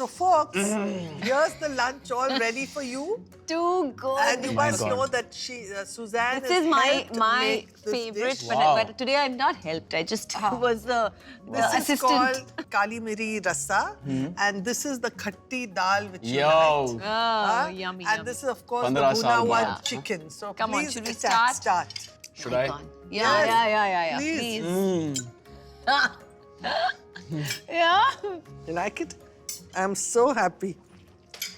So folks, here's the lunch all ready for you. Too good. And you must know that Sussanne This is my make this favorite, dish. but today I'm not helped. I just was the assistant. This is called Kali Miri Rasa, and this is the khatti dal which you like. Oh, yummy. And this is of course the 15 saal bhuna one baad. chicken. So Come on, please should we start? Should I? Yeah. Please. Yeah. You like it? I'm so happy.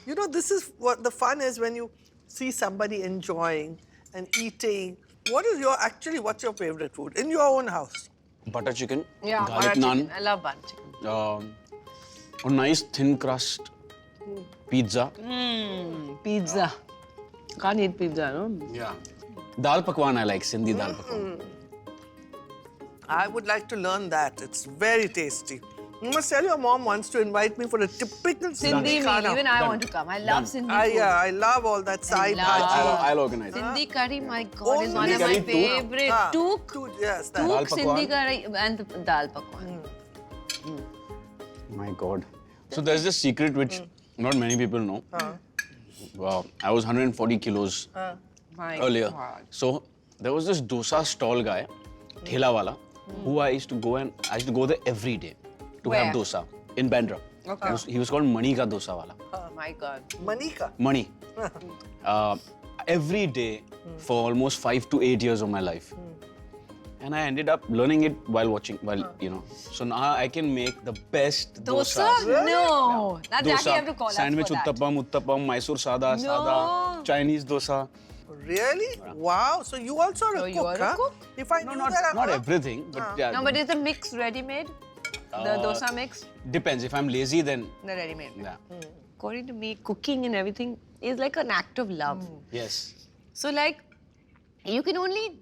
You know, this is what the fun is when you see somebody enjoying and eating. What's your favorite food in your own house? Butter chicken, Yeah, garlic naan, I love butter chicken. a nice thin crust pizza. Pizza. Can't eat pizza, no? Yeah. Dal pakwan I like, Sindhi dal pakwan. I would like to learn that. It's very tasty. You must tell your mom wants to invite me for a typical Sindhi meal. khana. Even I want to come. I love Sindhi food. Yeah, I love all that sai love- bhaji. I'll organize it. Sindhi curry, my God, is one of my Only curry, favorite. Took. Yes, that. Dal Took Sindhi pakwan. curry and the dal pakwan. My God. So there's this secret which not many people know. Wow. I was 140 kilos My earlier. God. So there was this dosa stall guy, Thela wala, who I used to go there every day to Where? have dosa in Bandra. Okay. He was called Mani ka dosa wala. Oh my God. Manika. Mani. Every day for almost 5 to 8 years of my life. And I ended up learning it while watching, So now I can make the best Dosa? dosas. No. Now Jackie Dosa, have to call sandwich us for that. uttapam, Mysore sada, No. Chinese dosa. Really? Wow. So you also are So a you cook, are a huh? cook? If I No, knew that, not everything, but yeah. No, but is the mix ready-made? The dosa mix? Depends. If I'm lazy, then The ready-made. yeah. According to me, cooking and everything is like an act of love. Yes. So like, you can only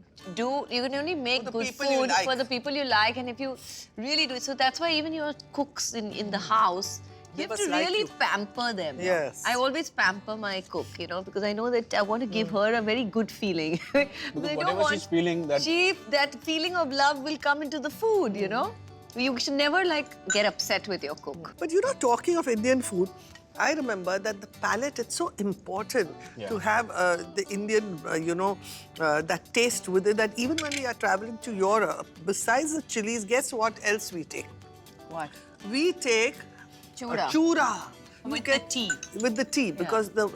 make the good people you food like. for the people you like, and if you really do it, so that's why even your cooks in the house, you have must to like really you. pamper them. Yes. I always pamper my cook, because I know that I want to give her a very good feeling. Because I don't whatever she's feeling, that- that feeling of love will come into the food, You should never get upset with your cook. But talking of Indian food, I remember that the palate, it's so important to have the Indian, that taste with it, that even when we are traveling to Europe, besides the chilies, guess what else we take? What? We take Chura. chura. With the tea. With the tea, because the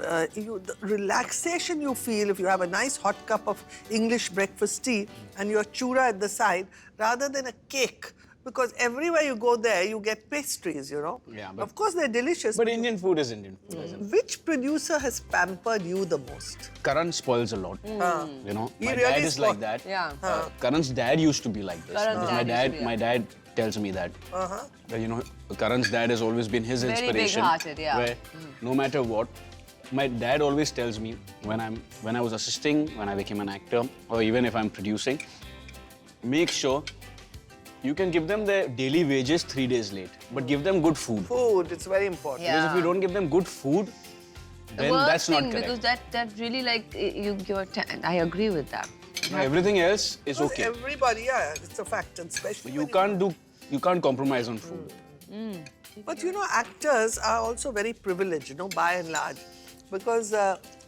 relaxation you feel if you have a nice hot cup of English breakfast tea and your chura at the side, rather than a cake. Because everywhere you go there, you get pastries, Yeah, but- of course, they're delicious. But Indian food is Indian food. Which producer has pampered you the most? Karan spoils a lot. He My really dad is spoil- like that. Yeah. Karan's dad used to be like this. Karan's Because dad used to be my dad tells me that. That, Karan's dad has always been his Very inspiration. big-hearted, yeah. Where no matter what, my dad always tells me when I was assisting, when I became an actor, or even if I'm producing, make sure you can give them their daily wages 3 days late, but give them good food. Food, it's very important. Yeah. Because if you don't give them good food, then Worst that's not thing, correct. because that really I agree with that. Now, everything else is Because okay. everybody, it's a fact, and especially You when can't compromise on food. But actors are also very privileged, by and large, because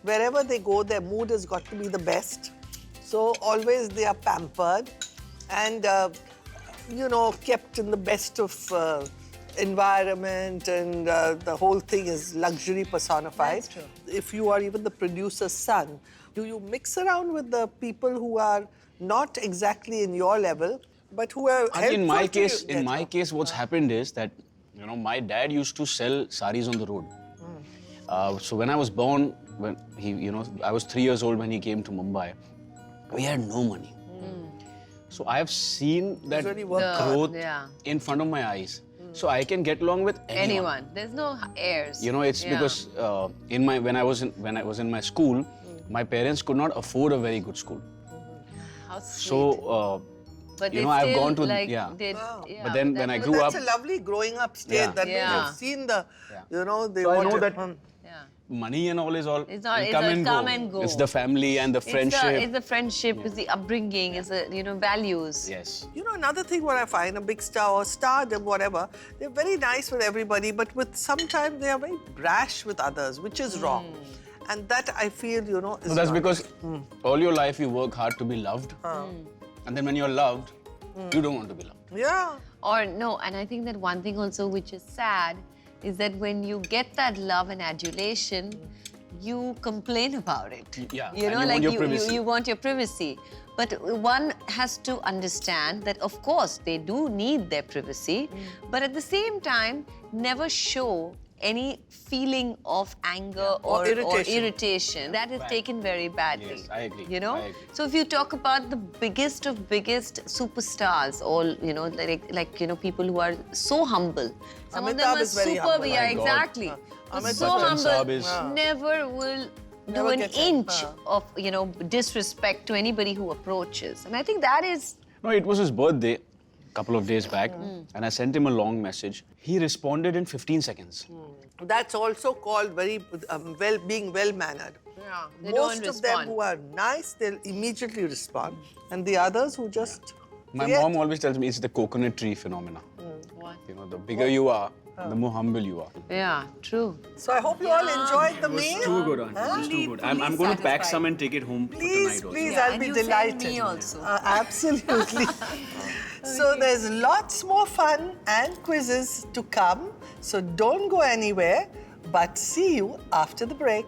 wherever they go, their mood has got to be the best. So always they are pampered and, kept in the best of environment, and the whole thing is luxury personified. That's true. If you are even the producer's son, do you mix around with the people who are not exactly in your level, but who are And in my helpful to case, you? what's happened is that my dad used to sell saris on the road. So when I was born, I was 3 years old when he came to Mumbai. We had no money. So I have seen that really worked growth yeah. in front of my eyes. So I can get along with anyone. There's no airs. It's because when I was in my school, my parents could not afford a very good school. How sweet. So but I've gone to But then when I grew up, That's a lovely growing up state that Yeah. you've seen the, they So I know wanted. that Yeah. money and all is all It's not- will it's come a and come go. and go. It's the family and the friendship. It's the friendship, it's the upbringing, it's the, you know, values. Yes. You know, another thing what I find, a big star or stardom, whatever, they're very nice with everybody, but with sometimes they are very brash with others, which is wrong. And that I feel, you know, is So that's not. because all your life you work hard to be loved. And then when you're loved, you don't want to be loved. Yeah. Or no, and I think that one thing also which is sad is that when you get that love and adulation, you complain about it. Yeah, You and know, you like want your privacy. you want your privacy. But one has to understand that, of course, they do need their privacy, but at the same time, never show any feeling of anger or irritation. That is Right. taken very badly. Yes, I agree. You know? I agree. So if you talk about the biggest of biggest superstars, all, you know, like you know, people who are so humble. Some of them Amitabh are is very super, humble. yeah, My God. exactly. Amitabh So Bachchan humble, Saab is- never will do Never an gets it. inch of, you know, disrespect to anybody who approaches. And I think that is, No, it was his birthday a couple of days back, and I sent him a long message. He responded in 15 seconds. That's also called very being well-mannered. yeah, they don't Most of respond. them who are nice, they'll immediately respond. And the others who just My forget. mom always tells me it's the coconut tree phenomena. What? You know, the bigger you are, the more humble you are. Yeah, true. So I hope you all enjoyed the meal. Too good, auntie. It was too good. I'm going to pack some and take it home for Please, tonight also. please, Yeah, I'll and be you fed delighted. me also. Absolutely. So there's lots more fun and quizzes to come. So don't go anywhere, but see you after the break.